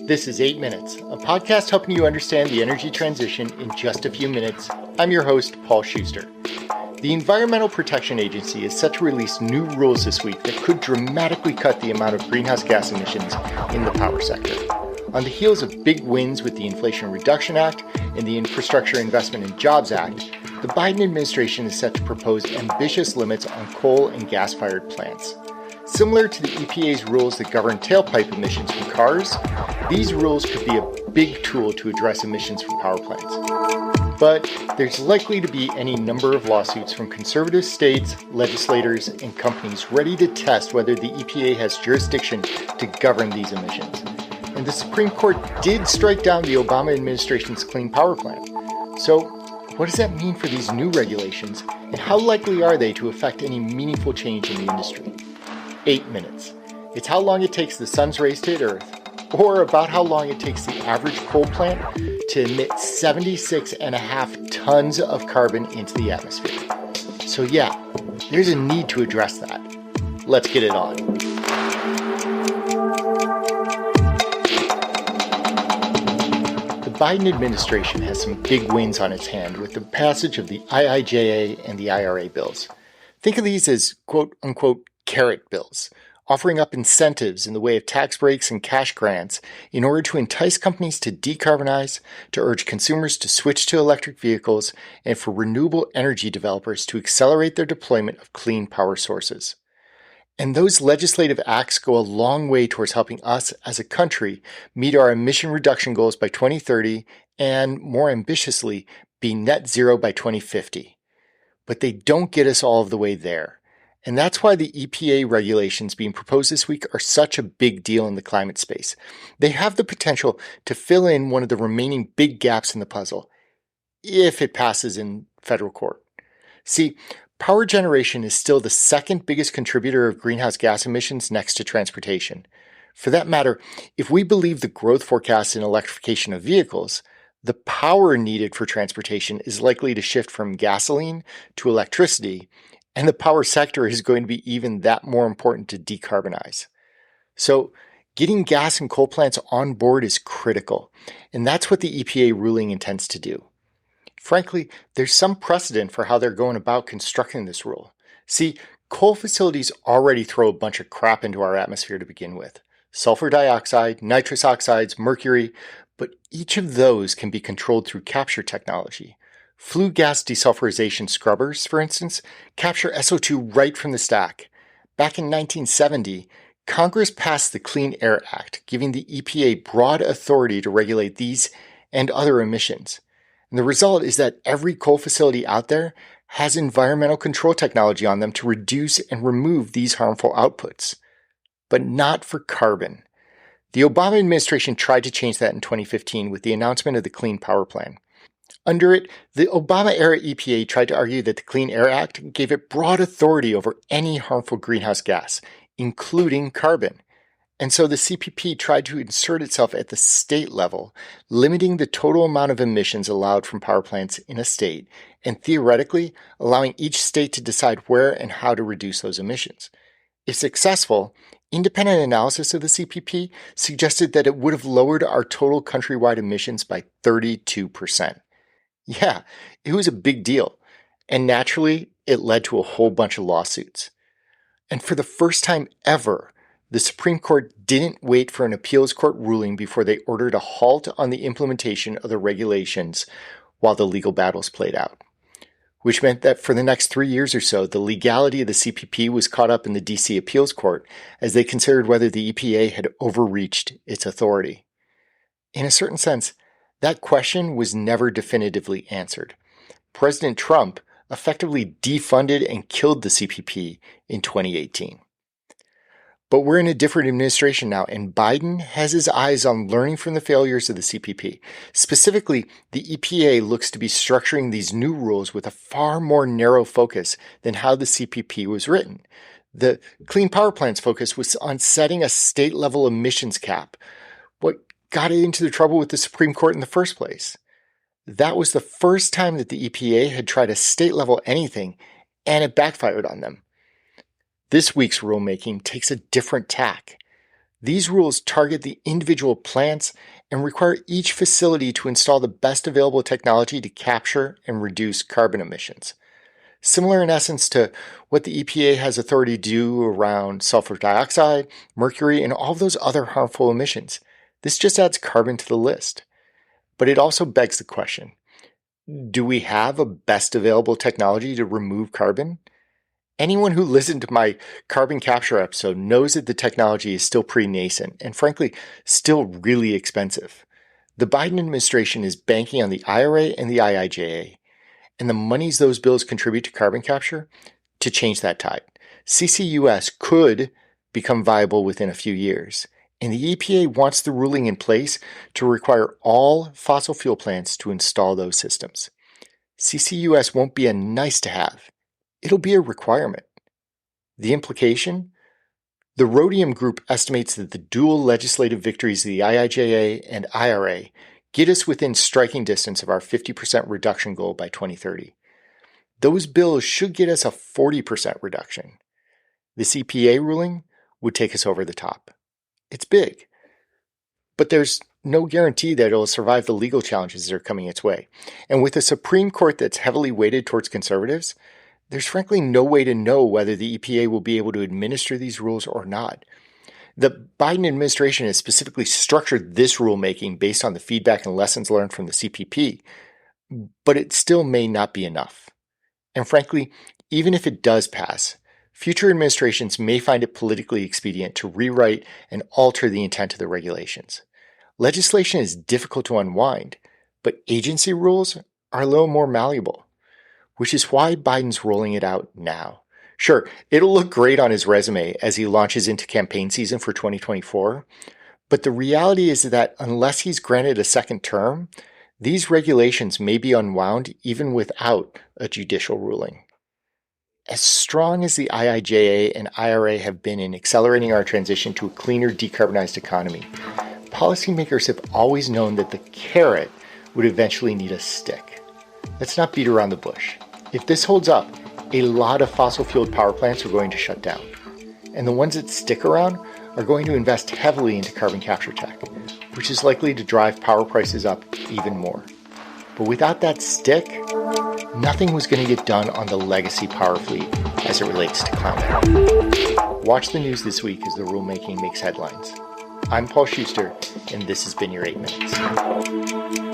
This is 8 Minutes, a podcast helping you understand the energy transition in just a few minutes. I'm your host, Paul Schuster. The Environmental Protection Agency is set to release new rules this week that could dramatically cut the amount of greenhouse gas emissions in the power sector. On the heels of big wins with the Inflation Reduction Act and the Infrastructure Investment and Jobs Act, the Biden administration is set to propose ambitious limits on coal and gas-fired plants. Similar to the EPA's rules that govern tailpipe emissions from cars, these rules could be a big tool to address emissions from power plants. But there's likely to be any number of lawsuits from conservative states, legislators, and companies ready to test whether the EPA has jurisdiction to govern these emissions. And the Supreme Court did strike down the Obama administration's Clean Power Plan. So, what does that mean for these new regulations, and how likely are they to affect any meaningful change in the industry? 8 minutes. It's how long it takes the sun's rays to hit Earth, or about how long it takes the average coal plant to emit 76.5 tons of carbon into the atmosphere. So yeah, there's a need to address that. Let's get it on. The Biden administration has some big wins on its hand with the passage of the IIJA and the IRA bills. Think of these as quote-unquote carrot bills, offering up incentives in the way of tax breaks and cash grants in order to entice companies to decarbonize, to urge consumers to switch to electric vehicles, and for renewable energy developers to accelerate their deployment of clean power sources. And those legislative acts go a long way towards helping us as a country meet our emission reduction goals by 2030 and, more ambitiously, be net zero by 2050. But they don't get us all of the way there. And that's why the EPA regulations being proposed this week are such a big deal in the climate space. They have the potential to fill in one of the remaining big gaps in the puzzle, if it passes in federal court. See, power generation is still the second biggest contributor of greenhouse gas emissions next to transportation. For that matter, if we believe the growth forecasts in electrification of vehicles, the power needed for transportation is likely to shift from gasoline to electricity, and the power sector is going to be even that more important to decarbonize. So, getting gas and coal plants on board is critical, and that's what the EPA ruling intends to do. Frankly, there's some precedent for how they're going about constructing this rule. See, coal facilities already throw a bunch of crap into our atmosphere to begin with. Sulfur dioxide, nitrous oxides, mercury, but each of those can be controlled through capture technology. Flue gas desulfurization scrubbers, for instance, capture SO2 right from the stack. Back in 1970, Congress passed the Clean Air Act, giving the EPA broad authority to regulate these and other emissions. And the result is that every coal facility out there has environmental control technology on them to reduce and remove these harmful outputs. But not for carbon. The Obama administration tried to change that in 2015 with the announcement of the Clean Power Plan. Under it, the Obama-era EPA tried to argue that the Clean Air Act gave it broad authority over any harmful greenhouse gas, including carbon. And so the CPP tried to insert itself at the state level, limiting the total amount of emissions allowed from power plants in a state, and theoretically allowing each state to decide where and how to reduce those emissions. If successful, independent analysis of the CPP suggested that it would have lowered our total countrywide emissions by 32%. Yeah, it was a big deal, and naturally, it led to a whole bunch of lawsuits. And for the first time ever, the Supreme Court didn't wait for an appeals court ruling before they ordered a halt on the implementation of the regulations while the legal battles played out. Which meant that for the next 3 years or so, the legality of the CPP was caught up in the DC appeals court as they considered whether the EPA had overreached its authority. In a certain sense, that question was never definitively answered. President Trump effectively defunded and killed the CPP in 2018. But we're in a different administration now, and Biden has his eyes on learning from the failures of the CPP. Specifically, the EPA looks to be structuring these new rules with a far more narrow focus than how the CPP was written. The Clean Power Plan's focus was on setting a state-level emissions cap. What got it into the trouble with the Supreme Court in the first place? That was the first time that the EPA had tried a state-level anything, and it backfired on them. This week's rulemaking takes a different tack. These rules target the individual plants and require each facility to install the best available technology to capture and reduce carbon emissions. Similar in essence to what the EPA has authority to do around sulfur dioxide, mercury, and all of those other harmful emissions. This just adds carbon to the list. But it also begs the question, do we have a best available technology to remove carbon? Anyone who listened to my carbon capture episode knows that the technology is still pretty nascent and frankly, still really expensive. The Biden administration is banking on the IRA and the IIJA and the monies those bills contribute to carbon capture to change that tide. CCUS could become viable within a few years, and the EPA wants the ruling in place to require all fossil fuel plants to install those systems. CCUS won't be a nice to have. It'll be a requirement. The implication? The Rhodium Group estimates that the dual legislative victories of the IIJA and IRA get us within striking distance of our 50% reduction goal by 2030. Those bills should get us a 40% reduction. This EPA ruling would take us over the top. It's big, but there's no guarantee that it'll survive the legal challenges that are coming its way. And with a Supreme Court that's heavily weighted towards conservatives, there's frankly no way to know whether the EPA will be able to administer these rules or not. The Biden administration has specifically structured this rulemaking based on the feedback and lessons learned from the CPP, but it still may not be enough. And frankly, even if it does pass, future administrations may find it politically expedient to rewrite and alter the intent of the regulations. Legislation is difficult to unwind, but agency rules are a little more malleable, which is why Biden's rolling it out now. Sure, it'll look great on his resume as he launches into campaign season for 2024, but the reality is that unless he's granted a second term, these regulations may be unwound even without a judicial ruling. As strong as the IIJA and IRA have been in accelerating our transition to a cleaner, decarbonized economy, policymakers have always known that the carrot would eventually need a stick. Let's not beat around the bush. If this holds up, a lot of fossil-fueled power plants are going to shut down. And the ones that stick around are going to invest heavily into carbon capture tech, which is likely to drive power prices up even more. But without that stick, nothing was going to get done on the legacy power fleet as it relates to climate. Watch the news this week as the rulemaking makes headlines. I'm Paul Schuster, and this has been your 8 Minutes.